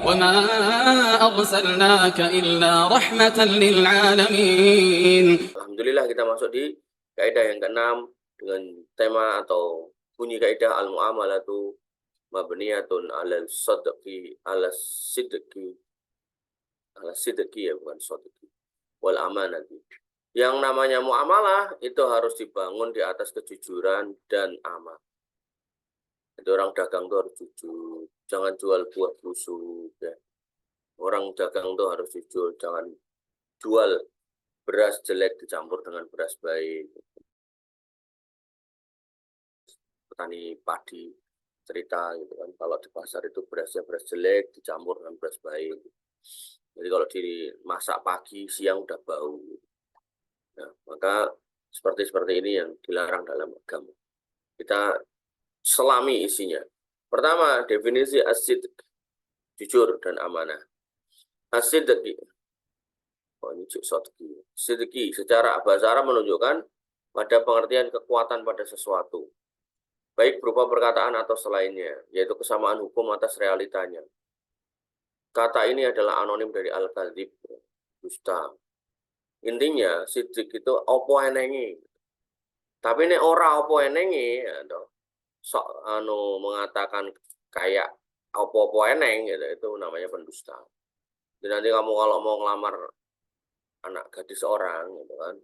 وما أرسلناك إلا رحمة للعالمين. Alhamdulillah kita masuk di kaidah yang keenam dengan tema atau bunyi kaidah al-muamalatu mabniyatun ala sidqi ya bukan sidqi wal amanati. Yang namanya muamalah itu harus dibangun di atas kejujuran dan amanah. Jadi orang dagang itu harus jujur, jangan jual buah busuk ya. Orang dagang itu harus jujur, jangan jual beras jelek dicampur dengan beras baik. Petani padi cerita gitu kan, kalau di pasar itu berasnya beras jelek dicampur dengan beras baik. Jadi kalau dimasak pagi siang udah bau. Nah, maka seperti ini yang dilarang dalam agama. Kita selami isinya. Pertama, definisi as-sidq, jujur dan amanah. As-sidqi, ini sidqi secara bahasa Arab menunjukkan pada pengertian kekuatan pada sesuatu, baik berupa perkataan atau selainnya, yaitu kesamaan hukum atas realitanya. Kata ini adalah anonim dari al-kadzib, dusta. Intinya, sidq itu opo enengi. Tapi ini ora opo enengi, sok mengatakan kayak opo-opo eneng gitu, itu namanya pendusta. Jadi nanti kamu kalau mau ngelamar anak gadis orang gitu kan,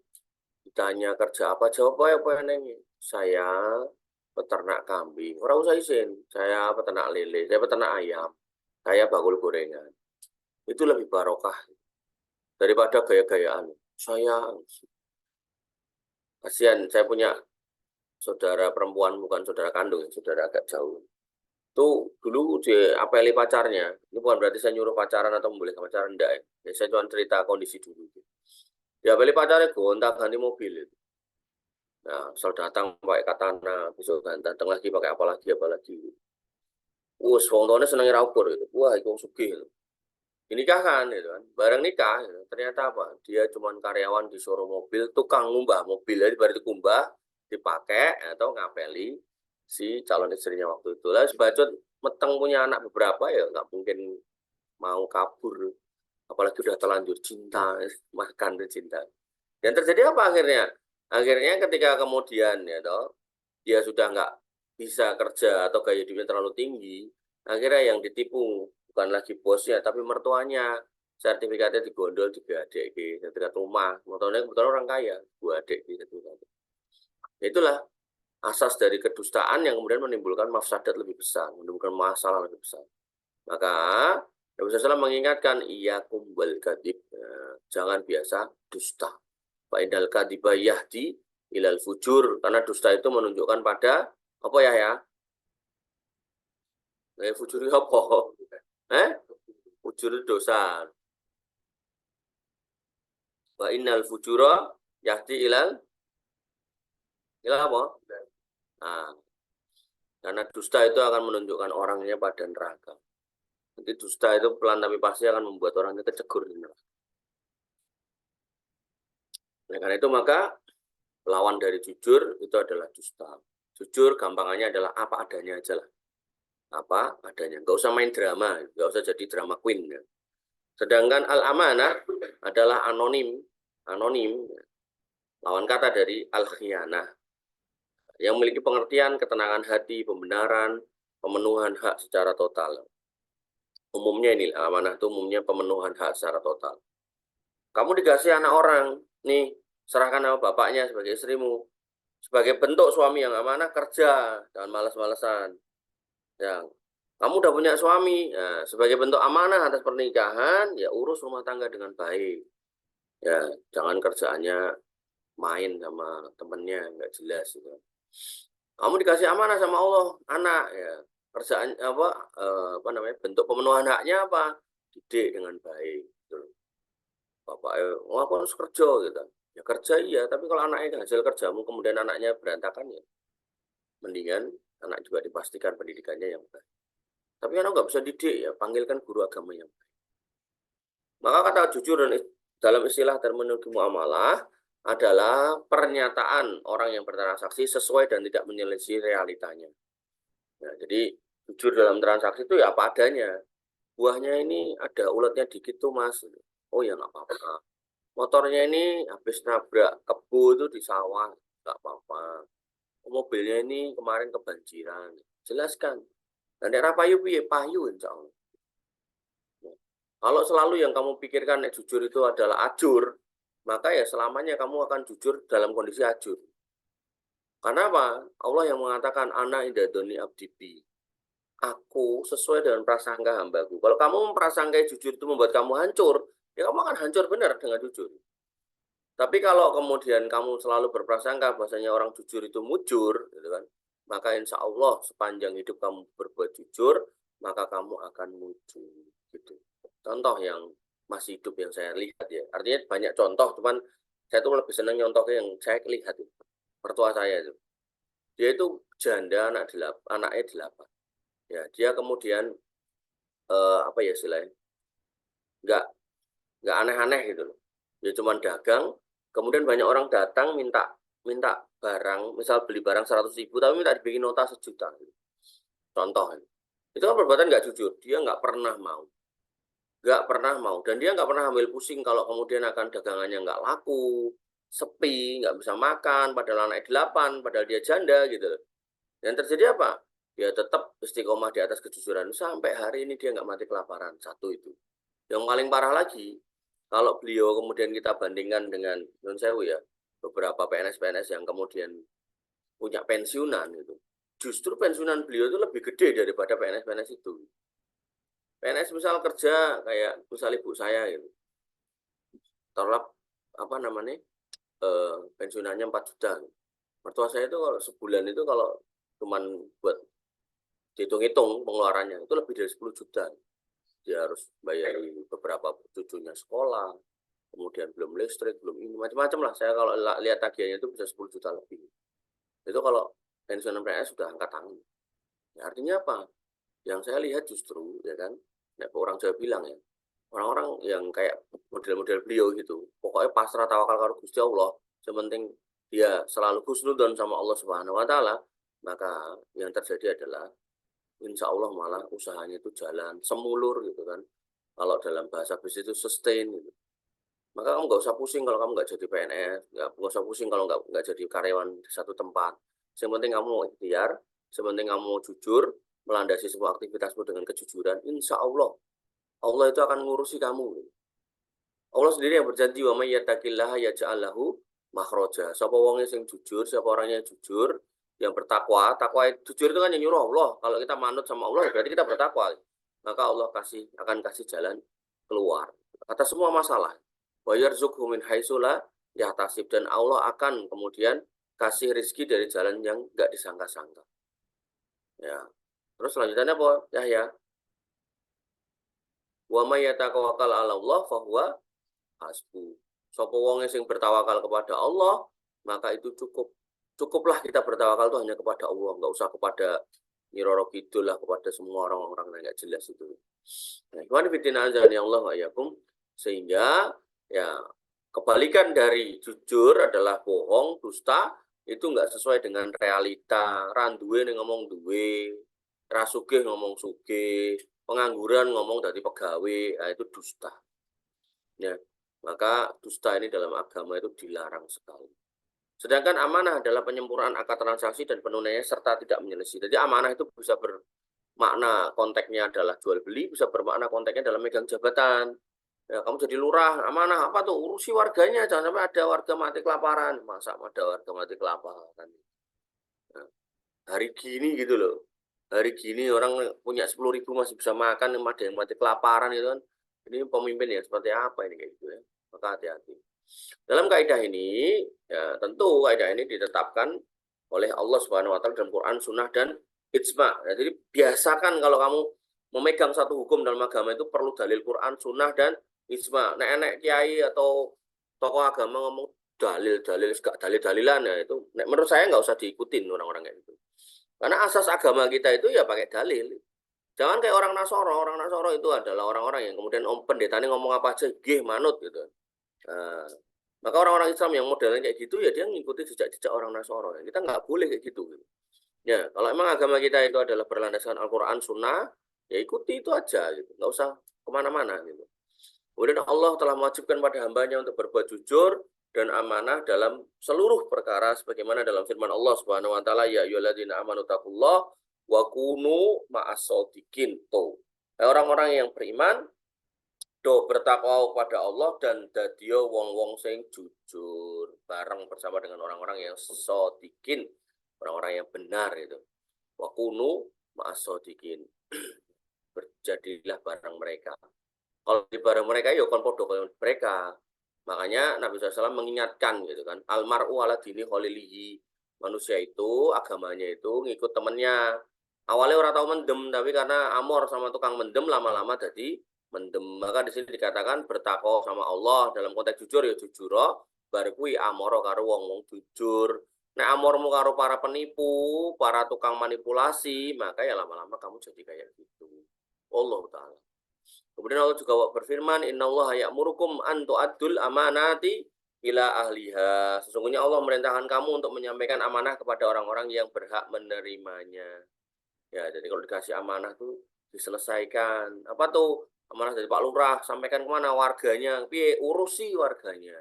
ditanya kerja apa, jawab apa eneng. Saya peternak kambing, orang usah izin. Saya peternak lele, saya peternak ayam, saya bakul gorengan. Itu lebih barokah daripada gaya-gayaan. Saya kasihan, saya punya saudara perempuan, bukan saudara kandung, saudara agak jauh. Tuh dulu diapeli pacarnya. Ini bukan berarti saya nyuruh pacaran atau membolehkan pacaran, enggak ya. Saya cuma cerita kondisi dulu. Diapeli pacarnya gonta-ganti mobil. Nah, asal datang pakai katana, besok datang lagi pakai apa lagi. Wah, wong tuane seneng raukur itu. Wah, itu sugih. Dinikahkan gitu kan. Bareng nikah, gitu. Ternyata apa? Dia cuma karyawan di showroom mobil, tukang ngumbah mobil. Jadi berarti kumbah dipakai atau ngapeli si calon istrinya waktu itu. Lah sebacot meteng punya anak beberapa ya nggak mungkin mau kabur, apalagi udah terlanjur cinta, makan cinta. Dan terjadi apa akhirnya? Akhirnya ketika kemudian ya toh dia sudah nggak bisa kerja atau gaya hidupnya terlalu tinggi, akhirnya yang ditipu bukan lagi bosnya tapi mertuanya. Sertifikatnya digondol di adik di sertifikat rumah, motornya kebetulan orang kaya, dua adik di sertifikat. Itulah asas dari kedustaan yang kemudian menimbulkan mafsadat lebih besar, menimbulkan masalah lebih besar. Maka Nabi SAW mengingatkan, iyyakum wal kadhib, jangan biasa dusta. Fa indal kadhiba yahdi ilal fujur, karena dusta itu menunjukkan pada apa ya? Fujur itu apa? Fujur itu dosa. Wa innal fujura yahdi ilal apa? Nah, karena dusta itu akan menunjukkan orangnya pada neraka. Nanti dusta itu pelan tapi pasti akan membuat orangnya kecegur di neraka. Nah, karena itu maka lawan dari jujur itu adalah dusta. Jujur gampangannya adalah apa adanya aja lah. Apa adanya. Nggak usah main drama, nggak usah jadi drama queen. Ya. Sedangkan al-amanah adalah anonim. Lawan kata dari al-khiyanah. Yang memiliki pengertian ketenangan hati, pembenaran, pemenuhan hak secara total. Umumnya ini amanah itu umumnya pemenuhan hak secara total. Kamu dikasih anak orang, nih serahkan sama bapaknya sebagai istrimu. Sebagai bentuk suami yang amanah, kerja, jangan malas-malasan. Ya, kamu udah punya suami, ya, sebagai bentuk amanah atas pernikahan, ya urus rumah tangga dengan baik. Ya, jangan kerjaannya main sama temennya, nggak jelas. Gitu. Kamu dikasih amanah sama Allah, anak, ya kerjaan apa namanya bentuk pemenuhan haknya apa? Didik dengan baik. Gitu. Bapak, aku harus kerja gitu. Ya kerja iya, tapi kalau anaknya hasil kerjamu kemudian anaknya berantakan ya, mendingan anak juga dipastikan pendidikannya yang baik. Tapi anak nggak bisa didik ya, panggilkan guru agama yang baik. Maka kata jujur dalam istilah terminologi muamalah adalah pernyataan orang yang bertransaksi sesuai dan tidak menyelisih realitanya. Nah, jadi jujur dalam transaksi itu ya apa adanya. buahnya ini ada uletnya dikit tuh mas. Oh ya nggak apa-apa. Motornya ini habis nabrak kebo itu di sawah, nggak apa-apa. Mobilnya ini kemarin kebanjiran. Jelaskan. Dan nek ra payu piye? Payu insya Allah. Kalau selalu yang kamu pikirkan jujur itu adalah ajur, maka ya selamanya kamu akan jujur dalam kondisi ajur. Karena apa? Allah yang mengatakan ana indadoni abdibi. Aku sesuai dengan prasangka hambaku. Kalau kamu memprasangkai jujur itu membuat kamu hancur, ya kamu akan hancur benar dengan jujur. Tapi kalau kemudian kamu selalu berprasangka bahwasanya orang jujur itu mujur, gitu kan, maka insya Allah sepanjang hidup kamu berbuat jujur, maka kamu akan mujur. Gitu. Contoh yang masih hidup yang saya lihat ya. Artinya banyak contoh, cuman saya tuh lebih senang nyontohnya yang saya lihat itu. Mertua saya itu. Dia itu janda anaknya 8. Ya, dia kemudian apa ya istilahnya? Nggak nggak aneh-aneh gitu loh. Dia cuma dagang, kemudian banyak orang datang minta minta barang, misal beli barang 100.000 tapi minta dibikin nota 1 juta. Contoh. Itu kan perbuatan nggak jujur. Dia nggak pernah mau. Nggak pernah mau. Dan dia nggak pernah ambil pusing kalau kemudian akan dagangannya nggak laku, sepi, nggak bisa makan, padahal anak 8, padahal dia janda gitu. Yang terjadi apa? Dia tetap istiqomah di atas kejujuran. Sampai hari ini dia nggak mati kelaparan. Satu itu. Yang paling parah lagi, kalau beliau kemudian kita bandingkan dengan non sewu ya, beberapa PNS-PNS yang kemudian punya pensiunan itu. Justru pensiunan beliau itu lebih gede daripada PNS-PNS itu. PNS misal kerja kayak misal ibu saya gitu. Taruhlah apa namanya? Pensiunannya 4 juta. Mertua saya itu kalau sebulan itu kalau cuman buat dihitung-hitung pengeluarannya itu lebih dari 10 juta. Dia harus bayar beberapa cucunya sekolah, kemudian belum listrik, belum ini, macam-macam lah. Saya kalau lihat tagihannya itu bisa 10 juta lebih. Itu kalau pensiunan PNS sudah angkat tangan. Ya, artinya apa? Yang saya lihat justru, ya kan, orang Jawa bilang ya, orang-orang yang kayak model-model beliau gitu, pokoknya pasrah tawakal karo Gusti Allah, sementing dia selalu husnudzon sama Allah Subhanahu wa taala, maka yang terjadi adalah insya Allah malah usahanya itu jalan semulur gitu kan. Kalau dalam bahasa bisnis itu sustain gitu. Maka kamu nggak usah pusing kalau kamu nggak jadi PNS, nggak usah pusing kalau nggak jadi karyawan di satu tempat. Yang penting kamu ikhtiar, yang penting kamu jujur, melandasi semua aktivitasmu dengan kejujuran, insya Allah, Allah itu akan ngurusi kamu. Allah sendiri yang berjanji, wa may yattaqillaha yaj'al lahu makhraja. Siapa wongnya yang jujur, siapa orangnya yang jujur, yang bertakwa, takwa jujur itu kan yang nyuruh Allah. Kalau kita manut sama Allah berarti kita bertakwa. Maka Allah akan kasih jalan keluar atas semua masalah. Wa yarzuqhu min haitsu la yahtasib, dan Allah akan kemudian kasih rezeki dari jalan yang enggak disangka-sangka. Ya. Terus selanjutnya apa? Ya. Wa may yatawakkal 'ala Allah fa huwa hasbu. Sapa wong sing bertawakal kepada Allah, maka itu cukup. Cukuplah kita bertawakal itu hanya kepada Allah, enggak usah kepada Nyi Roro Kidul lah, kepada semua orang-orang yang enggak jelas itu. Nah, ikhwan fillah azan ya Allah wa yakum, sehingga ya kebalikan dari jujur adalah bohong, dusta, itu enggak sesuai dengan realita. Randuwe ngomong duwe, rasugih ngomong sugih, pengangguran ngomong dari pegawai, nah itu dusta. Ya, maka dusta ini dalam agama itu dilarang sekali. Sedangkan amanah adalah penyempurnaan akad transaksi dan penunaiannya serta tidak menyelisih. Jadi amanah itu bisa bermakna konteksnya adalah jual beli, bisa bermakna konteksnya dalam megang jabatan. Ya, kamu jadi lurah, amanah apa tuh? Urusi warganya, jangan sampai ada warga mati kelaparan. Masa ada warga mati kelaparan? Nah, hari gini gitu loh. Hari gini orang punya 10.000 masih bisa makan, ada yang mati kelaparan gitu kan. Ini pemimpin ya seperti apa ini kayak gitu ya. Maka hati-hati. Dalam kaidah ini, ya tentu kaidah ini ditetapkan oleh Allah Subhanahu wa taala dalam Quran, Sunnah dan ijma. Ya, jadi biasakan kalau kamu memegang satu hukum dalam agama itu perlu dalil Quran, Sunnah dan ijma. Nek kiai atau tokoh agama ngomong dalil-dalil, gak dalil-dalilan ya itu menurut saya nggak usah diikutin orang-orang kayak gitu. Karena asas agama kita itu ya pakai dalil. Jangan kayak orang Nasoro. Orang Nasoro itu adalah orang-orang yang kemudian pendetanya ngomong apa aja, gih manut gitu. Nah, maka orang-orang Islam yang modelnya kayak gitu ya dia ngikuti jejak-jejak orang Nasoro. Kita nggak boleh kayak gitu. Ya, kalau emang agama kita itu adalah berlandaskan Al-Quran, Sunnah, ya ikuti itu aja gitu, nggak usah kemana-mana gitu. Kemudian Allah telah mewajibkan pada hambanya untuk berbuat jujur dan amanah dalam seluruh perkara sebagaimana dalam firman Allah Subhanahu wa taala, ya ayyuhalladzina amanu taqullah wa kunu ma'as-shadiqin. Orang-orang yang beriman do bertakwa kepada Allah dan dadio wong-wong sing jujur bareng bersama dengan orang-orang yang shadiqin, orang-orang yang benar itu. Wa kunu ma'as-shadiqin. Berjadilah bareng mereka. Kalau di bareng mereka ya kon podo kaya mereka. Makanya Nabi SAW mengingatkan gitu kan, almar'u ala dini khalilihi. Manusia itu agamanya itu ngikut temennya. Awalnya orang tahu mendem, tapi karena amor sama tukang mendem lama-lama jadi mendem. Maka di sini dikatakan bertakwa sama Allah dalam konteks jujur ya jujur. Bar kuwi amoro karo wong-wong jujur. Nek amormu karo para penipu, para tukang manipulasi, maka ya lama-lama kamu jadi kayak gitu. Allah Ta'ala. Kemudian Allah juga berfirman, innallaha ya'murukum an tu'addul amanati ila ahliha. Sesungguhnya Allah merintahkan kamu untuk menyampaikan amanah kepada orang-orang yang berhak menerimanya. Ya, jadi kalau dikasih amanah tuh diselesaikan. Apa tuh? Amanah dari Pak Lurah, sampaikan kemana warganya. Piye urusi warganya.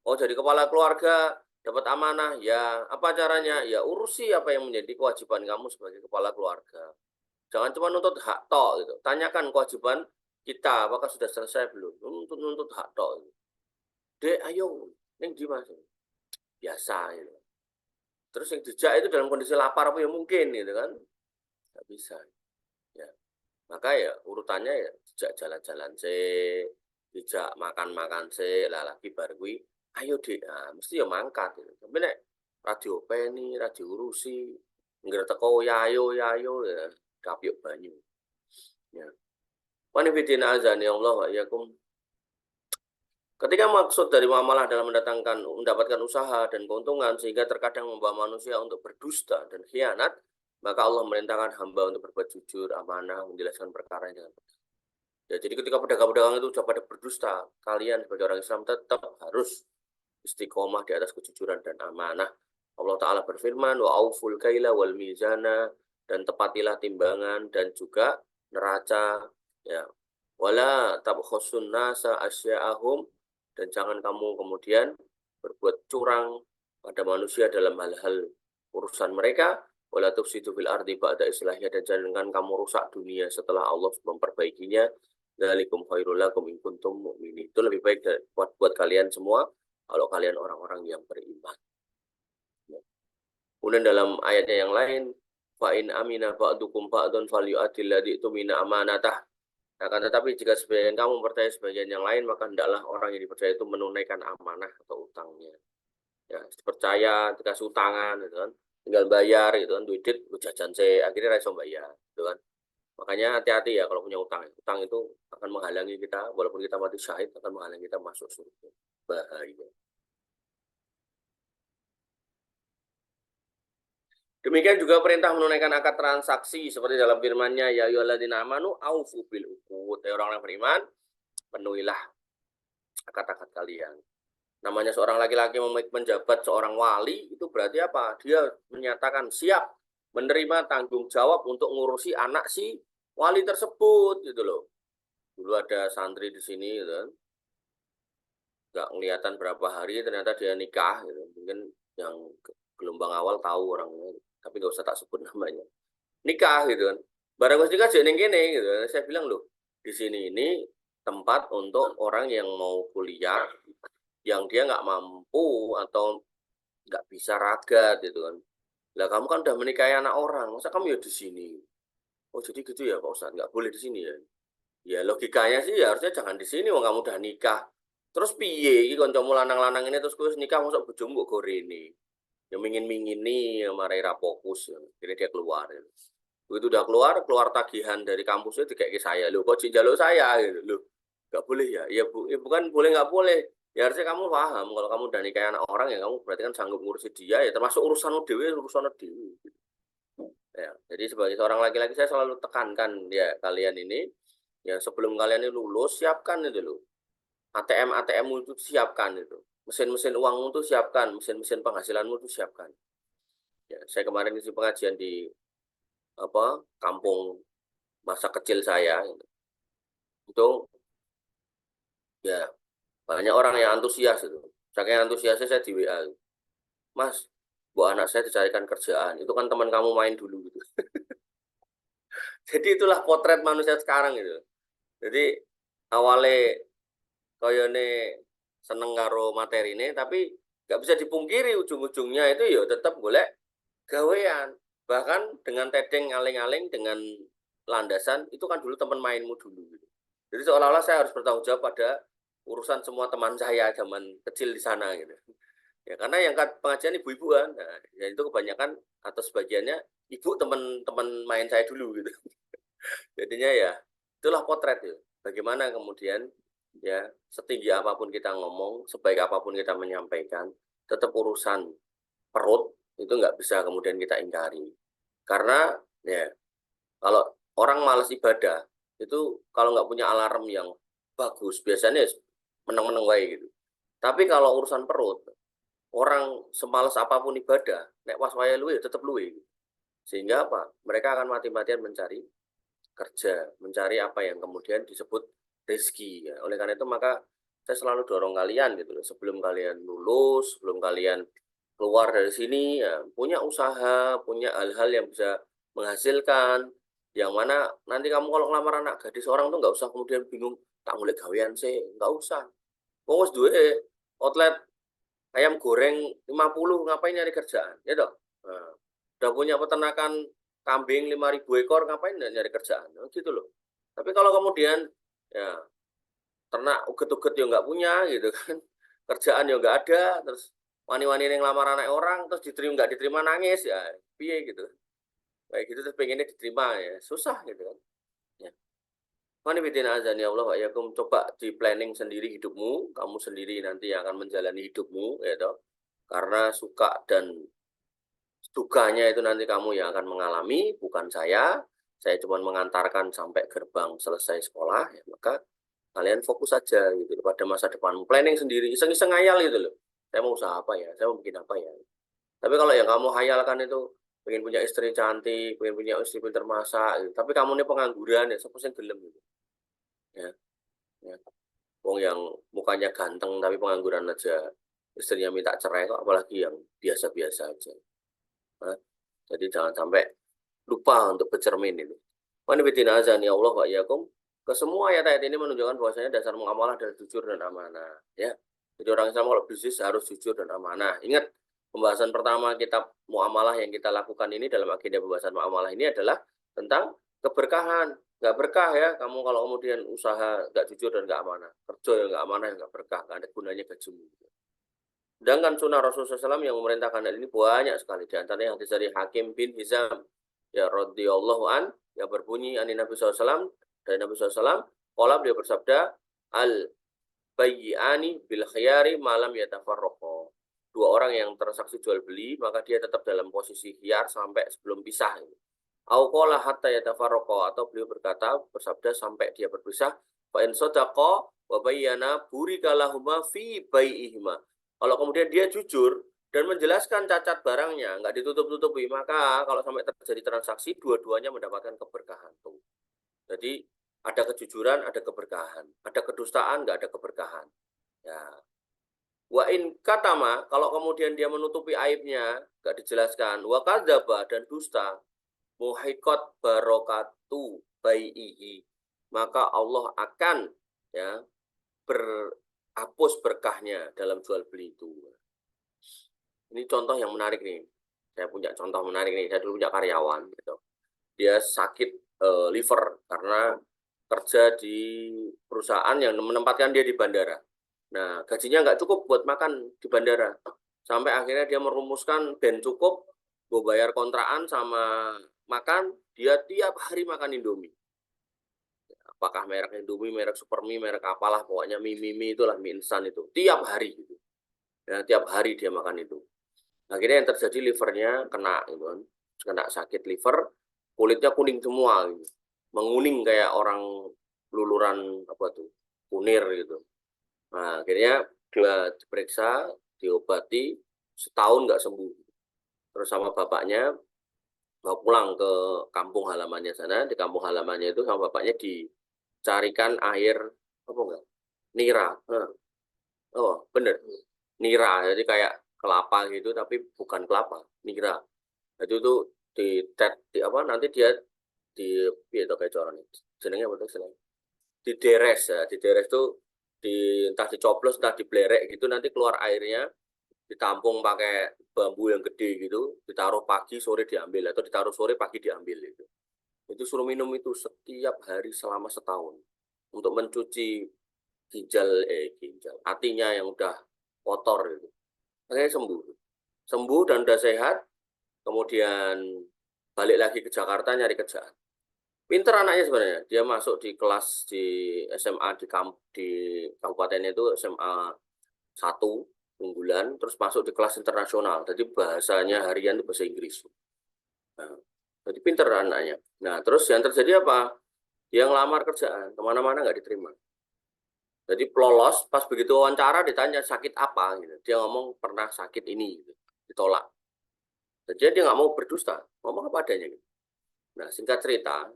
Oh, jadi kepala keluarga dapat amanah, ya apa caranya? Ya urusi apa yang menjadi kewajiban kamu sebagai kepala keluarga. Jangan cuma nuntut hak tok gitu. Tanyakan kewajiban kita apakah sudah selesai belum? Nuntut hak tok. Dek, ayo, ning di Mas. Biasa gitu. Terus yang dijak itu dalam kondisi lapar apa ya mungkin gitu kan? Nggak bisa. Ya. Maka ya urutannya ya dijak jalan-jalan sih, dijak makan-makan sih, lah lagi bar kuwi, ayo Dek. Nah, mesti ya mangkat gitu. Tapi nek radio peni, radio urusi, nggak teko yayo yayo ya kapyuk banyu. Ya. Wanifidin azani Allah wa iyakum. Ketika maksud dari muamalah dalam mendapatkan usaha dan keuntungan sehingga terkadang membawa manusia untuk berdusta dan khianat, maka Allah merintahkan hamba untuk berbuat jujur, amanah, menjelaskan perkara dengan benar. Ya, jadi ketika pedagang-pedagang itu sudah pada berdusta, kalian sebagai orang Islam tetap harus istiqomah di atas kejujuran dan amanah. Allah Ta'ala berfirman, wa auful kaila wal mizana, dan tepatilah timbangan dan juga neraca, ya. Wala tabkhasun nasa asya'ahum, dan jangan kamu kemudian berbuat curang pada manusia dalam hal-hal urusan mereka. Wala tufsidu fil ardi ba'da islahnya, dan jangan kamu rusak dunia setelah Allah memperbaikinya. Dzalikum khairul lakum in kuntum mu'minin. Itu lebih baik buat kalian semua kalau kalian orang-orang yang beriman. Kemudian dalam ayatnya yang lain, fa in amina ba'dukum ba'dun falyu'addil ladzi tumina amanatah. Akan tetapi jika sebagian kamu percaya sebagian yang lain, maka hendaklah orang yang dipercaya itu menunaikan amanah atau utangnya. Ya, dipercaya, dikasih utangan, gitu kan, tinggal bayar, gitu kan, duit jajan saya, akhirnya raiso bayar, gitu kan. Makanya hati-hati ya kalau punya utang. Utang itu akan menghalangi kita, walaupun kita mati syahid, akan menghalangi kita masuk surga. Bahaya. Demikian juga perintah menunaikan akad transaksi seperti dalam firman-Nya, ya ayyuhalladzina amanu aufu bil uqud. Orang-orang beriman, penuhilah akad-akad kalian. Namanya seorang laki-laki menjabat seorang wali, itu berarti apa? Dia menyatakan siap menerima tanggung jawab untuk ngurusi anak si wali tersebut, gitu loh. Dulu ada santri di sini, gitu kan, nggak kelihatan berapa hari, ternyata dia nikah, gitu. Mungkin yang gelombang awal tahu orangnya, tapi nggak usah tak sebut namanya. Nikah, gitu kan. Barang wis nikah jeneng kene, gitu. Saya bilang loh, di sini ini tempat untuk orang yang mau kuliah, yang dia nggak mampu atau nggak bisa ragat, gitu kan. Lah kamu kan udah menikahi anak orang, masa kamu ya di sini? Oh jadi gitu ya Pak Ustadz, nggak boleh di sini ya? Ya logikanya sih ya harusnya jangan di sini, wong kamu udah nikah. Terus piye iki kancamu lanang-lanang ini terus kowe nikah mosok bojomu kok gorene. Ya mingin-mingini ya marai ra fokus ya. Akhirnya dia keluar gitu. Begitu udah keluar tagihan dari kampusnya dikasih saya. Loh kok jaluk saya gitu. Loh, nggak boleh ya? Ya, ya bukan boleh nggak boleh. Ya harusnya kamu paham kalau kamu udah nikah anak orang ya kamu berarti kan sanggup ngurusin dia ya termasuk urusan dewe urusan dewe. Ya, jadi sebagai seorang laki-laki saya selalu tekankan ya kalian ini ya sebelum kalian ini lulus siapkan itu loh. ATM itu siapkan itu. Mesin-mesin uangmu itu siapkan, mesin-mesin penghasilanmu itu siapkan. Ya, saya kemarin isi pengajian di kampung masa kecil saya itu ya banyak orang yang antusias itu. Saking antusiasnya saya di WA, Mas, buat anak saya dicarikan kerjaan. Itu kan teman kamu main dulu gitu. Jadi itulah potret manusia sekarang gitu. Jadi awalnya koyone seneng karo materi ini, tapi nggak bisa dipungkiri ujung-ujungnya itu ya tetap golek gawean. Bahkan dengan tedeng aling-aling dengan landasan itu kan dulu teman mainmu dulu gitu. Jadi seolah-olah saya harus bertanggung jawab pada urusan semua teman saya zaman kecil di sana gitu. Ya karena yang pengajian ibu-ibu kan, nah, ya itu kebanyakan atau sebagiannya ibu teman-teman main saya dulu gitu. Jadinya ya itulah potret ya. Bagaimana kemudian ya setinggi apapun kita ngomong, sebaik apapun kita menyampaikan, tetap urusan perut itu nggak bisa kemudian kita ingkari. Karena ya kalau orang malas ibadah itu kalau nggak punya alarm yang bagus biasanya menang-menang wae gitu. Tapi kalau urusan perut, orang semalas apapun ibadah, nek was waya luwe tetap luwe. Sehingga apa? Mereka akan mati-matian mencari kerja, mencari apa yang kemudian disebut rezeki. Ya. Oleh karena itu maka saya selalu dorong kalian gitu loh, sebelum kalian lulus, sebelum kalian keluar dari sini, ya, punya usaha, punya hal-hal yang bisa menghasilkan, yang mana nanti kamu kalau ngelamar anak gadis orang tuh nggak usah kemudian bingung, tak mulai gawean sih, nggak usah. Fokus duwe outlet ayam goreng 50 ngapain nyari kerjaan, ya dong. Nah, udah punya peternakan kambing 5.000 ekor ngapain nyari kerjaan, nah, gitu loh. Tapi kalau kemudian ya ternak uget-uget ya nggak punya gitu kan, kerjaan ya nggak ada, terus wani-wani yang lamar anak orang terus diterima nggak diterima nangis ya, piye gitu. Kayak gitu terus pengennya diterima ya susah gitu kan. Ya. Mana bidin azan ya Allah ya kamu coba di planning sendiri hidupmu, kamu sendiri nanti yang akan menjalani hidupmu ya toh. Karena suka dan dukanya itu nanti kamu yang akan mengalami, bukan saya. Saya cuma mengantarkan sampai gerbang selesai sekolah, ya, maka kalian fokus saja gitu pada masa depan. Planning sendiri, iseng-iseng ngayal gitu loh. Saya mau usaha apa ya? Saya mau bikin apa ya? Tapi kalau yang kamu hayalkan itu pengen punya istri cantik, pengen punya istri pintar masak, gitu. Tapi kamu ini pengangguran ya, siapa sih gelem gitu. Ya, ya. Wong yang mukanya ganteng tapi pengangguran aja, istrinya minta cerai kok, apalagi yang biasa-biasa aja. Nah, jadi jangan sampai lupa untuk bercermin itu. Wanibidin azan ya Allah wa iyakum. Ke semua ayat-ayat ini menunjukkan bahwasanya dasar muamalah adalah jujur dan amanah. Ya. Jadi orang Islam kalau bisnis harus jujur dan amanah. Ingat, pembahasan pertama kitab muamalah yang kita lakukan ini dalam agenda pembahasan muamalah ini adalah tentang keberkahan. Nggak berkah ya, kamu kalau kemudian usaha nggak jujur dan nggak amanah. Kerja yang nggak amanah, yang nggak berkah, nggak ada gunanya gajimu. Sedangkan sunnah Rasulullah SAW yang memerintahkan hal ini banyak sekali. Di antaranya hadis dari Hakim bin Hizam ya radhiyallahu an yang berbunyi ani Nabi SAW dari Nabi SAW qala beliau bersabda al bayyani bil khiyari malam yatafarraqa. Dua orang yang transaksi jual beli maka dia tetap dalam posisi khiyar sampai sebelum pisah. Au qala hatta yatafarraqa atau beliau berkata bersabda sampai dia berpisah fa in sadaqa wa bayyana burika lahuma fi bai'ihima. Kalau kemudian dia jujur dan menjelaskan cacat barangnya, nggak ditutup-tutupi, maka kalau sampai terjadi transaksi, dua-duanya mendapatkan keberkahan. Tuh. Jadi ada kejujuran, ada keberkahan. Ada kedustaan, nggak ada keberkahan. Ya. Wa in katama, kalau kemudian dia menutupi aibnya, nggak dijelaskan. Wa kadzaba dan dusta, muhikot barokatu bai'ihi. Maka Allah akan ya berhapus berkahnya dalam jual beli itu. Ini contoh yang menarik nih. Saya punya contoh menarik nih. Saya dulu punya karyawan gitu. Dia sakit liver karena kerja di perusahaan yang menempatkan dia di bandara. Nah, gajinya nggak cukup buat makan di bandara. Sampai akhirnya dia merumuskan ben cukup, gue bayar kontrakan sama makan, dia tiap hari makan Indomie. Apakah merek Indomie, merek Supermie, merek apalah, pokoknya mie itulah, mie instan itu. Tiap hari gitu. Ya, tiap hari dia makan itu. Akhirnya yang terjadi livernya kena gitu kan. Kena sakit liver, kulitnya kuning semua gitu. Menguning kayak orang luluran apa tuh, kunir gitu. Nah, akhirnya dia diperiksa, diobati, setahun nggak sembuh. Terus sama bapaknya bawa pulang ke kampung halamannya sana. Di kampung halamannya itu sama bapaknya dicarikan air apa enggak? Nira. Oh, bener. Nira. Jadi kayak kelapa gitu tapi bukan kelapa, nira. Jadi itu di apa nanti dia di piye to kayak carane. Jenenge apa tuh istilahnya? Dideres ya, dideres tuh entah dicoblos entah diblerek gitu nanti keluar airnya ditampung pakai bambu yang gede gitu, ditaruh pagi sore diambil atau ditaruh sore pagi diambil itu. Itu suruh minum itu setiap hari selama setahun untuk mencuci ginjal hatinya yang udah kotor itu. Akhirnya sembuh. Sembuh dan udah sehat, kemudian balik lagi ke Jakarta nyari kerjaan. Pinter anaknya sebenarnya. Dia masuk di kelas di SMA di kabupatennya itu SMA 1 unggulan, terus masuk di kelas internasional. Jadi bahasanya harian itu bahasa Inggris. Nah, jadi pinter anaknya. Nah, terus yang terjadi apa? Dia ngelamar kerjaan, kemana-mana nggak diterima. Jadi lolos, pas begitu wawancara ditanya sakit apa, gitu. Dia ngomong pernah sakit ini, gitu. Ditolak. Jadi dia nggak mau berdusta, ngomong apa adanya. Gitu. Nah, singkat cerita,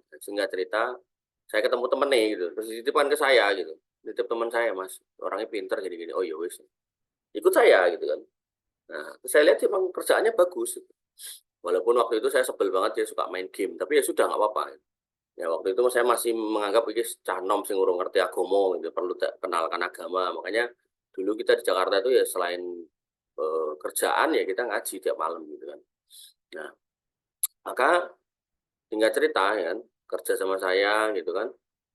saya ketemu temennya gitu, terus dititipkan ke saya gitu. Nitip teman saya, Mas, orangnya pinter gini-gini. Oh iya wis, ikut saya gitu kan. Nah, saya lihat emang kerjaannya bagus. Walaupun waktu itu saya sebel banget dia suka main game, tapi ya sudah nggak apa-apa. Ya waktu itu saya masih menganggap ini cah nom sing urung ngerti agama gitu, perlu kenalkan agama. Makanya dulu kita di Jakarta itu ya selain kerjaan ya kita ngaji tiap malam gitu kan. Nah, maka tinggal cerita ya kan, kerja sama saya gitu kan.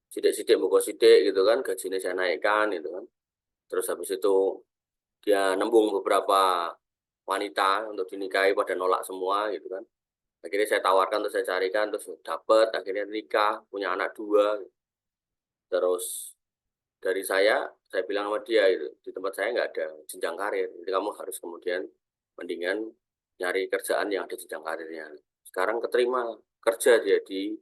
Sidik-sidik buku sidik gitu kan, gajinya saya naikkan gitu kan. Terus habis itu dia nembung beberapa wanita untuk dinikahi pada nolak semua gitu kan. Akhirnya saya tawarkan terus saya carikan terus dapat akhirnya nikah punya anak 2. Terus dari saya bilang sama dia itu di tempat saya nggak ada jenjang karir, jadi kamu harus kemudian mendingan nyari kerjaan yang ada jenjang karirnya. Sekarang keterima kerja dia di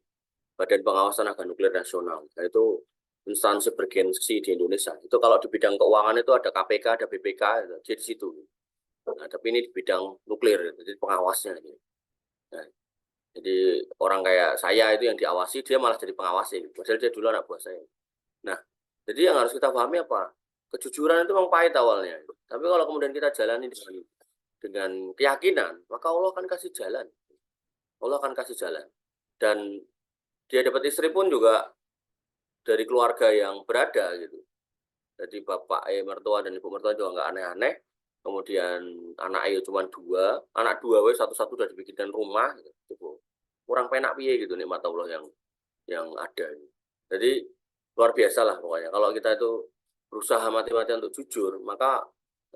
Badan Pengawasan Agen Nuklir Nasional, nah, itu instansi bergengsi di Indonesia. Itu kalau di bidang keuangan itu ada KPK, ada BPK, dia di situ. Nah, tapi ini di bidang nuklir, jadi pengawasnya. Nah, jadi orang kayak saya itu yang diawasi, dia malah jadi pengawasnya. Padahal dia dulu anak buah saya. Nah, jadi yang harus kita pahami apa? Kejujuran itu memang pahit awalnya. Tapi kalau kemudian kita jalani dengan keyakinan, maka Allah akan kasih jalan. Allah akan kasih jalan. Dan dia dapat istri pun juga dari keluarga yang berada gitu. Jadi bapak mertua dan ibu mertua juga nggak aneh-aneh. Kemudian anak ayo cuma 2, anak 2 satu-satu udah dibikinkan rumah gitu. Kurang penak piye gitu nikmat Allah yang ada. Jadi luar biasa lah pokoknya. Kalau kita itu berusaha mati-matian untuk jujur, maka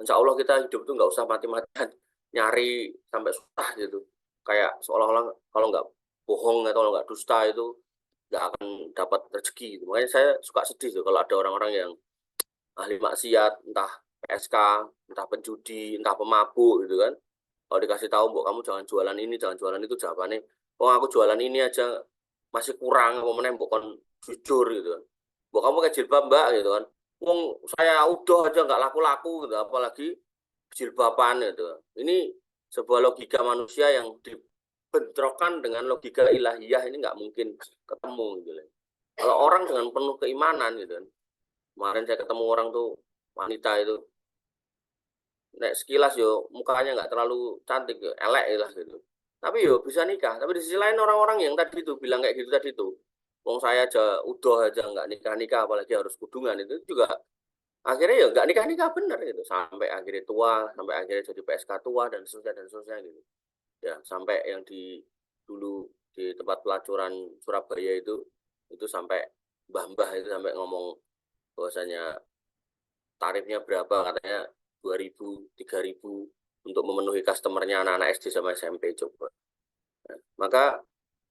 insya Allah kita hidup itu nggak usah mati-matian nyari sampai susah gitu. Kayak seolah-olah kalau nggak bohong atau nggak dusta itu nggak akan dapat rezeki. Gitu. Makanya saya suka sedih tuh kalau ada orang-orang yang ahli maksiat, entah PSK, entah penjudi, entah pemabuk gitu kan. Kalau dikasih tahu, "Mbok kamu jangan jualan ini, jangan jualan itu," jawabannya, "Oh, aku jualan ini aja masih kurang, mau meneh mbok kon jujur," gitu kan. "Mbok kamu kayak jilbab, Mbak," gitu kan. "Wong saya udah aja nggak laku-laku," gitu, apalagi jilbaban gitu. Ini sebuah logika manusia yang dibentrokkan dengan logika ilahiyah ini nggak mungkin ketemu gitu. Kalau orang dengan penuh keimanan gitu kan. Kemarin saya ketemu orang tuh wanita itu nek sekilas yo mukanya nggak terlalu cantik yo, elek lah gitu. Tapi yo bisa nikah. Tapi di sisi lain orang-orang yang tadi itu bilang kayak gitu tadi tuh, wong saya aja udah aja nggak nikah-nikah apalagi harus kudungan itu juga akhirnya ya nggak nikah-nikah bener gitu sampai akhirnya tua, sampai akhirnya jadi PSK tua dan seterusnya gitu. Ya sampai yang di dulu di tempat pelacuran Surabaya itu sampai mbah-mbah itu sampai ngomong bahwasanya tarifnya berapa katanya 2.000 3.000 untuk memenuhi customernya anak-anak SD sama SMP coba. Nah, maka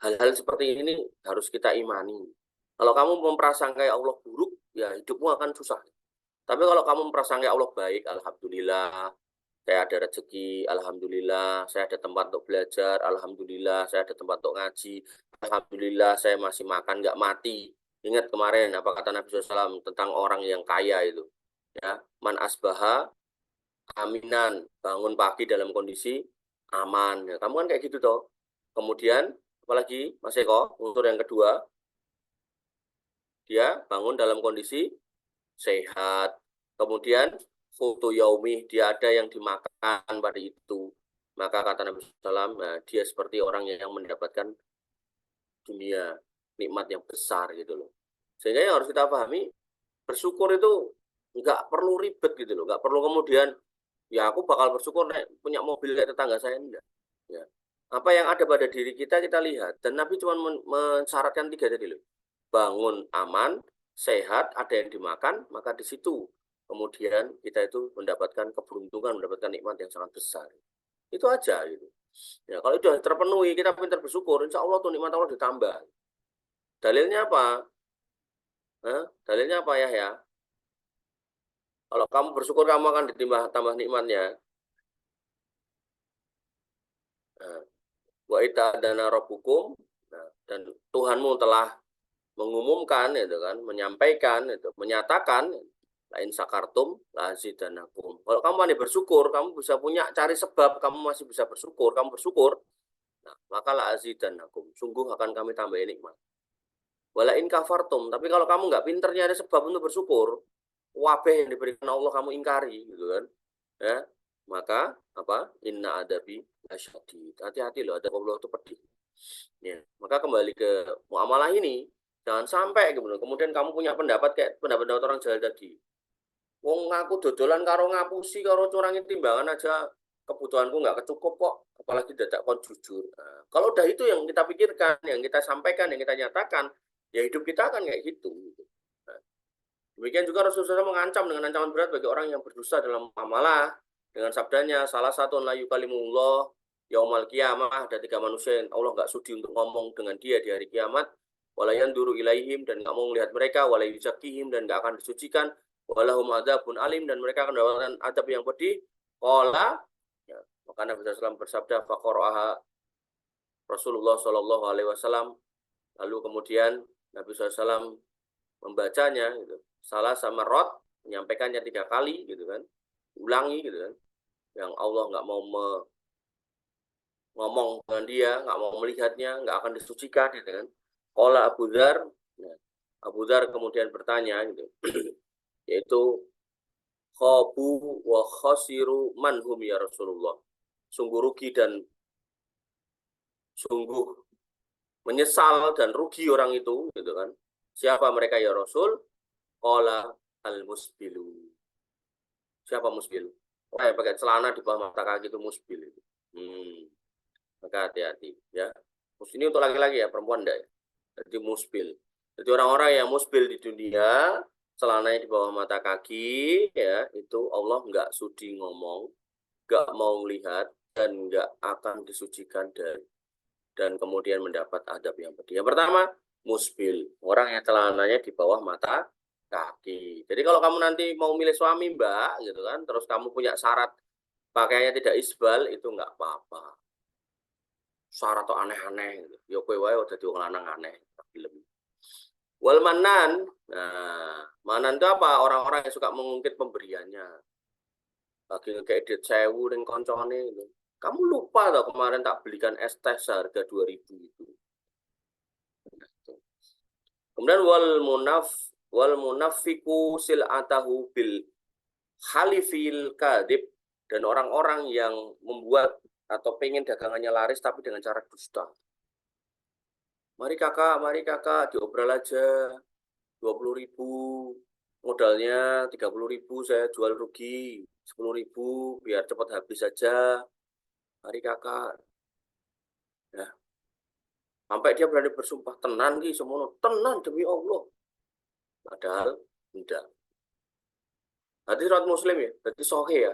hal-hal seperti ini harus kita imani. Kalau kamu memprasangkai Allah buruk, ya hidupmu akan susah. Tapi kalau kamu memprasangkai Allah baik, alhamdulillah, saya ada rezeki, alhamdulillah, saya ada tempat untuk belajar, alhamdulillah, saya ada tempat untuk ngaji, alhamdulillah, saya masih makan nggak mati. Ingat kemarin apa kata Nabi SAW tentang orang yang kaya itu, ya, man asbaha aminan, bangun pagi dalam kondisi aman. Ya, kamu kan kayak gitu toh. Kemudian apalagi Mas Eko, unsur yang kedua, dia bangun dalam kondisi sehat. Kemudian foto yaumi, dia ada yang dimakan pada itu. Maka kata Nabi SAW, nah, dia seperti orang yang mendapatkan dunia nikmat yang besar gitu loh. Sehingga yang harus kita pahami, bersyukur itu nggak perlu ribet gitu loh, nggak perlu kemudian ya aku bakal bersyukur naik punya mobil kayak tetangga saya, enggak. Ya. Apa yang ada pada diri kita lihat, dan Nabi cuma mensyaratkan 3 tadi loh. Bangun aman, sehat, ada yang dimakan, maka di situ kemudian kita itu mendapatkan keberuntungan, mendapatkan nikmat yang sangat besar. Itu aja gitu. Ya, kalau sudah terpenuhi, kita pintar bersyukur, insya Allah tuh nikmat Allah ditambah. Dalilnya apa? Dalilnya apa ya? Kalau kamu bersyukur, kamu akan ditambah nikmatnya. Wa ita'adana rabbukum, dan Tuhanmu telah mengumumkan itu kan, menyampaikan itu, menyatakan lain sakartum lazidanakum. Kalau kamu pandai bersyukur, kamu bisa punya cari sebab, kamu masih bisa bersyukur, kamu bersyukur, nah, maka lazidanakum, sungguh akan kami tambahin nikmat. Walain kafartum, tapi kalau kamu nggak pinter nyari sebab untuk bersyukur, wabah yang diberikan Allah kamu ingkari gitu kan, ya, maka apa, inna adabi asyadid, hati-hati loh, ada Allah itu pedih. Ya, maka kembali ke muamalah ini, jangan sampai kemudian kamu punya pendapat kayak pendapat orang Jawa tadi. Wong ngaku dodolan karo ngapusi karo curangin timbangan aja, kebutuhanku nggak kecukup kok, apalagi dadak kon jujur. Nah, kalau udah itu yang kita pikirkan, yang kita sampaikan, yang kita nyatakan, ya hidup kita akan kayak gitu. Nah, demikian juga Rasulullah mengancam dengan ancaman berat bagi orang yang berdusta dalam muamalah dengan sabdanya, salah satu la yukalimullah yaumal kiamah, ada 3 manusia yang Allah nggak sudi untuk ngomong dengan dia di hari kiamat, walayan duru ilaihim, dan nggak mau melihat mereka, walayu zakihim, dan nggak akan disucikan, walahum adzabun alim, dan mereka akan mendapatkan adab yang pedih. Qala, ya, maka Nabi SAW bersabda, faqara'aha Rasulullah SAW, lalu kemudian Nabi SAW membacanya gitu. Salah sama rot, menyampaikannya 3 kali gitu kan, ulangi gitu kan, yang Allah nggak mau ngomong dengan dia, nggak mau melihatnya, nggak akan disucikan gitu kan. Qala Abu Dzar, ya, Abu Dzar kemudian bertanya gitu, yaitu khabu wa khasiru manhum ya Rasulullah, sungguh rugi dan sungguh menyesal dan rugi orang itu gitu kan. Siapa mereka ya Rasul? Qala al-musbilu. Siapa musbil? Oh, yang pakai celana di bawah mata kaki itu musbil itu. Maka hati-hati ya. Ini untuk laki-laki ya, perempuan enggak ya. Jadi musbil. Jadi orang-orang yang musbil di dunia, celananya di bawah mata kaki ya, itu Allah nggak sudi ngomong, nggak mau lihat, dan nggak akan disucikan dan kemudian mendapat adab yang pedih. Yang pertama, musbil, orang yang celananya di bawah mata kaki. Jadi kalau kamu nanti mau milih suami mbak gitu kan, terus kamu punya syarat pakaiannya tidak isbal, itu nggak apa-apa. Syarat atau aneh-aneh gitu. Ya kowe wae udah wong lanang aneh film. Wal manan, nah manan itu apa? Orang-orang yang suka mengungkit pemberiannya. Lagi ngekek duit 1000 ning koncone itu. Kamu lupa tau kemarin tak belikan es teh seharga 2000 itu. Kemudian wal munafiku sil'atahu bil halifil kadib, dan orang-orang yang membuat atau pengen dagangannya laris tapi dengan cara dusta. Mari kakak, diobral aja 20.000, modalnya 30.000, saya jual rugi 10.000, biar cepat habis saja. Mari kakak. Ya. Sampai dia berani bersumpah, tenan ki semono, tenan demi Allah. Padahal tidak. Nanti surat Muslim ya, jadi sahih ya.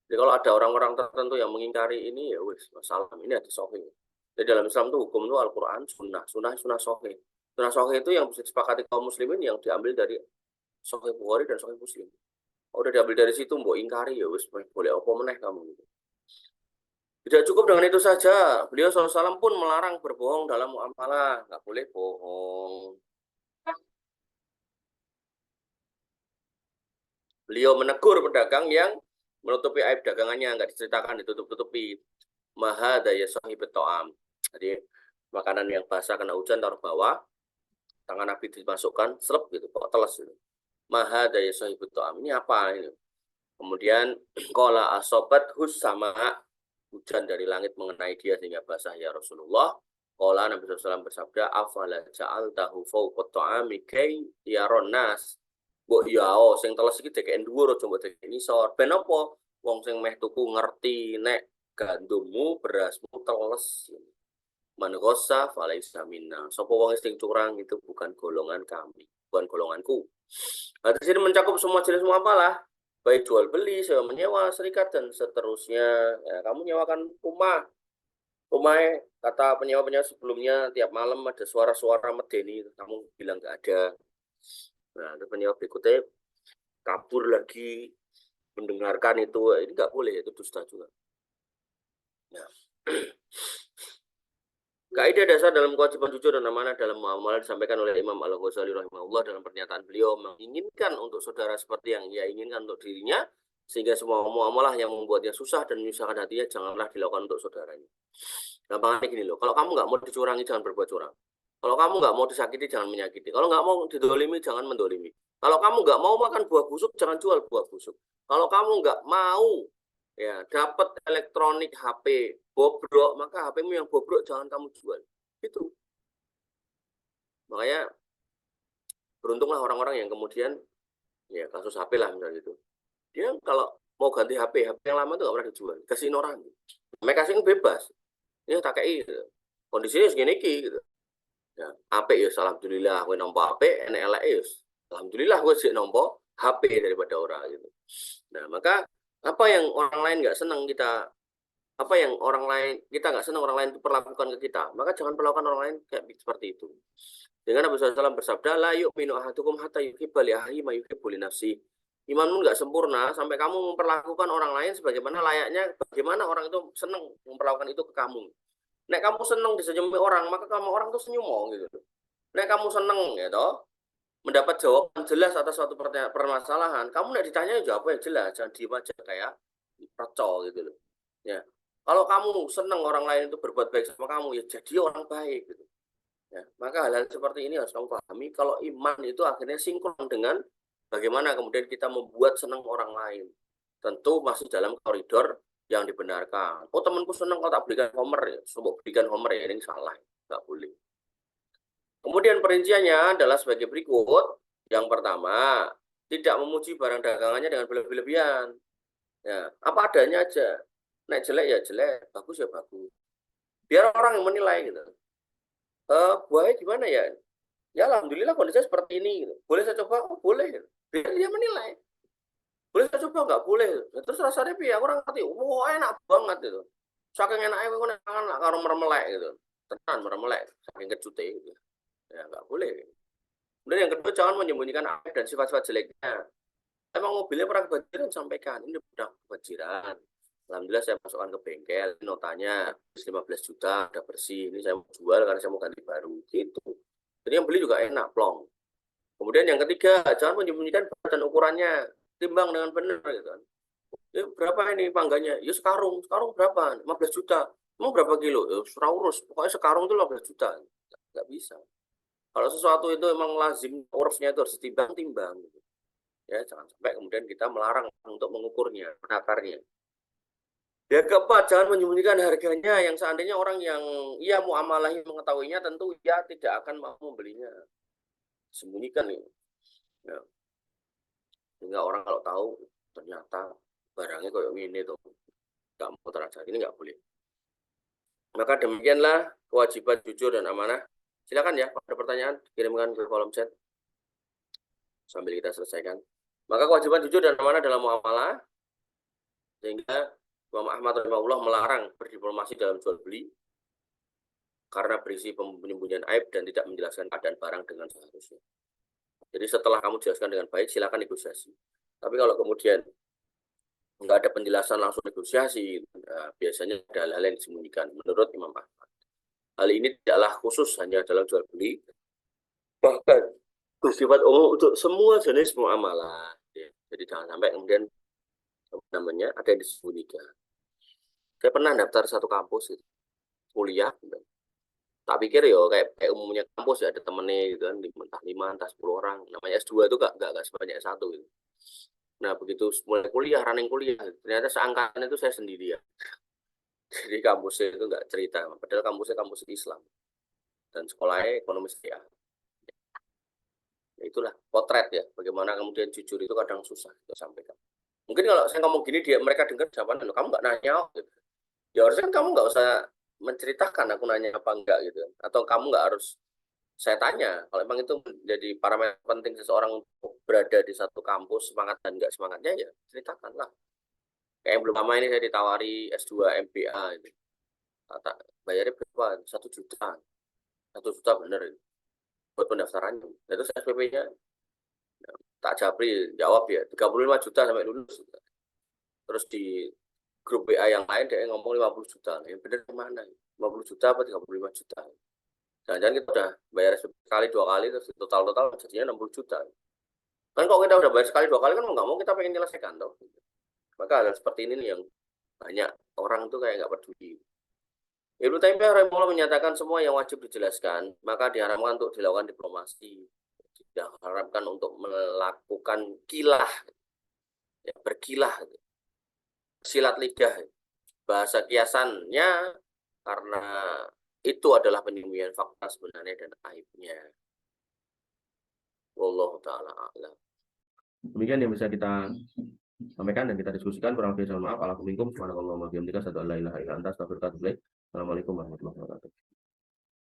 Jadi kalau ada orang-orang tertentu yang mengingkari ini, ya wis, masalah ini ada sahih. Jadi dalam Islam itu hukum itu Al-Quran, sunnah sahih. Sunnah sahih itu yang bisa disepakati kaum muslimin yang diambil dari Sahih Bukhari dan Sahih Muslim. Udah diambil dari situ, mbok ingkari ya wis, boleh apa meneh kamu gitu. Tidak cukup dengan itu saja, beliau SAW pun melarang berbohong dalam muamalah, nggak boleh bohong. Beliau menegur pedagang yang menutupi aib dagangannya, nggak diceritakan, ditutup-tutupi. Maha daya sahib to'am. Jadi makanan yang basah kena hujan taruh bawah, tangan Nabi dimasukkan, selep gitu, kok teles gitu. Maha daya sahibut ta'am, ini apa ini? Kemudian qala asobat hus sama, hujan dari langit mengenai dia sehingga basah ya Rasulullah. Qala Nabi SAW bersabda, afala ja'altahu fawqa ta'ami kay yaron nas. Mbok yao sing teles iki dekeken dhuwur aja mbok dekeken isor. Ben apa? Wong sing meh tuku ngerti nek gandummu, berasmu teles. Man ghossa falaisa minna. Sapa wong sing curang itu bukan golongan kami, bukan golonganku. Hadis ini mencakup semua jenis muamalah, baik jual beli, sewa menyewa, serikat dan seterusnya. Ya, kamu nyewakan rumahnya kata penyewa-penyewa sebelumnya tiap malam ada suara-suara medeni, kamu bilang nggak ada. Nah, ada penyewa berikutnya kabur lagi mendengarkan itu, ini nggak boleh, itu dusta juga. Nah. Kaidah dasar dalam kewajiban jujur dan amanah dalam muamalah disampaikan oleh Imam Al-Ghazali rahimahullah dalam pernyataan beliau, menginginkan untuk saudara seperti yang ia inginkan untuk dirinya, sehingga semua muamalah yang membuatnya susah dan menyusahkan hatinya janganlah dilakukan untuk saudaranya. Gampangnya gini loh, kalau kamu nggak mau dicurangi jangan berbuat curang. Kalau kamu nggak mau disakiti jangan menyakiti. Kalau nggak mau didolimi jangan mendolimi. Kalau kamu nggak mau makan buah busuk jangan jual buah busuk. Kalau kamu nggak mau ya dapat elektronik HP bobrok, maka HP-mu yang bobrok jangan kamu jual. Itu. Makanya beruntunglah orang-orang yang kemudian ya kasus HP lah misalnya gitu. Dia kalau mau ganti HP yang lama itu nggak pernah dijual, kasihin orang. Mereka kasih bebas. Ini tak kayak gitu. Kondisinya segini gitu. Ya, HP ya alhamdulillah gue nompo HP, enak ya alhamdulillah gue sih nompo HP daripada orang gitu. Nah, maka apa yang orang lain nggak senang kita, apa yang orang lain kita nggak senang orang lain perlakukan ke kita, maka jangan perlakukan orang lain kayak seperti itu. Dengan Nabi SAW bersabda, la yu'minu ahadukum hatta yuhibba li akhihi ma yuhibbu li nafsihi. Imanmu nggak sempurna sampai kamu memperlakukan orang lain sebagaimana layaknya bagaimana orang itu senang memperlakukan itu ke kamu. Nek kamu senang disenyumi orang, maka kamu orang itu senyum gitu. Nek kamu senang ya toh, mendapat jawaban jelas atas suatu permasalahan, kamu nek ditanya jawab yang jelas, jangan diem aja kayak percol gitu loh. Ya. Kalau kamu senang orang lain itu berbuat baik sama kamu, ya jadi orang baik gitu. Ya, maka hal-hal seperti ini harus kamu pahami kalau iman itu akhirnya sinkron dengan bagaimana kemudian kita membuat senang orang lain. Tentu masih dalam koridor yang dibenarkan. Oh temanku senang kalau tak belikan Homer ya, coba belikan Homer ya, ini salah, nggak boleh. Kemudian perinciannya adalah sebagai berikut. Yang pertama, tidak memuji barang dagangannya dengan berlebihan. Ya, apa adanya aja. Nek jelek ya jelek, bagus ya bagus. Biar orang yang menilai gitu. Buahnya gimana ya? Ya alhamdulillah kondisinya seperti ini. Gitu. Boleh saya coba? Oh, boleh. Gitu. Biar dia menilai. Boleh saya coba? Nggak boleh. Gitu. Terus rasanya ya orang ngerti. Wah enak banget gitu. Saking enaknya aku nangan karo meremelek gitu. Tenan meremelek. Saking kecute gitu. Ya nggak boleh. Kemudian yang kedua jangan menyembunyikan aib dan sifat-sifat jeleknya. Emang mobilnya pernah kebanjiran sampaikan. Ini udah kebanjiran. Alhamdulillah saya masukkan ke bengkel. Notanya 15 juta. Udah bersih. Ini saya mau jual karena saya mau ganti baru. Gitu. Jadi yang beli juga enak, plong. Kemudian yang ketiga, jangan menyembunyikan berat dan ukurannya. Timbang dengan benar gitu kan. Ya, berapa ini pangganya? Ya sekarung berapa? 15 juta. Mau berapa kilo? Ya surah urus. Pokoknya sekarung itu 15 juta. Nggak bisa. Kalau sesuatu itu emang lazim, urusnya itu harus ditimbang-timbang. Gitu. Ya, jangan sampai kemudian kita melarang untuk mengukurnya, menakarnya. Ya keempat, jangan menyembunyikan harganya yang seandainya orang yang ia muamalahi mengetahuinya tentu ia tidak akan mau membelinya. Sembunyikan nih. Ya. Sehingga orang kalau tahu ternyata barangnya kayak ini tuh nggak mau transaksi, ini nggak boleh. Maka demikianlah kewajiban jujur dan amanah. Silakan ya, pada pertanyaan kirimkan ke kolom chat sambil kita selesaikan. Maka kewajiban jujur dan amanah dalam muamalah, sehingga Imam Ahmad rahimahullah melarang berdiplomasi dalam jual beli karena berisi penyembunyian aib dan tidak menjelaskan keadaan barang dengan seharusnya. Jadi setelah kamu jelaskan dengan baik, silakan negosiasi. Tapi kalau kemudian nggak ada penjelasan langsung negosiasi, biasanya ada hal-hal yang disembunyikan menurut Imam Ahmad. Hal ini tidaklah khusus hanya dalam jual beli, bahkan bersifat umum untuk semua jenis muamalah. Jadi jangan sampai kemudian namanya ada yang disembunyikan. Saya pernah daftar satu kampus gitu, kuliah, Tak pikir ya kayak umumnya kampus ya ada temennya gitu kan, entah 5, entah 10 orang. Namanya S2 itu gak sebanyak S1 gitu. Nah begitu mulai kuliah, running kuliah, ternyata seangkatan itu saya sendiri ya. Jadi kampusnya itu nggak cerita, padahal kampusnya kampus Islam dan sekolahnya ekonomi syariah. Ya, itulah potret ya, bagaimana kemudian jujur itu kadang susah kita sampaikan. Mungkin kalau saya ngomong gini mereka dengar jawaban, kamu nggak nanya, gitu. Ya harusnya kan kamu nggak usah menceritakan aku nanya apa enggak gitu, atau kamu nggak harus saya tanya. Kalau memang itu menjadi parameter penting seseorang untuk berada di satu kampus, semangat dan nggak semangatnya ya ceritakanlah. Kayak yang belum lama ini saya ditawari S2 MBA ini. Kata bayarnya berapa? 1 juta. 1 juta bener ini, buat pendaftarannya. Nah, terus SPP-nya tak japri jawab ya 35 juta sampai lulus. Terus di grup WA yang lain dia ngomong 50 juta. Yang bener kemana? 50 juta apa 35 juta? Jangan-jangan kita udah bayar sekali 2 kali terus total jadinya 60 juta. Kan kalau kita udah bayar sekali 2 kali kan nggak mau kita pengen menyelesaikan toh. Maka hal seperti ini nih yang banyak orang tuh kayak nggak peduli. Ibnu Taimiyah rahimahullah menyatakan semua yang wajib dijelaskan, maka diharamkan untuk dilakukan diplomasi. Diharapkan untuk melakukan kilah, ya, berkilah, silat lidah. Bahasa kiasannya karena itu adalah penyembunyian fakta sebenarnya dan aibnya. Wallahu ta'ala a'lam. Demikian yang bisa kita sampaikan dan kita diskusikan. Kurang lebih mohon maaf. Assalamualaikum warahmatullahi wabarakatuh. Assalamualaikum warahmatullahi wabarakatuh.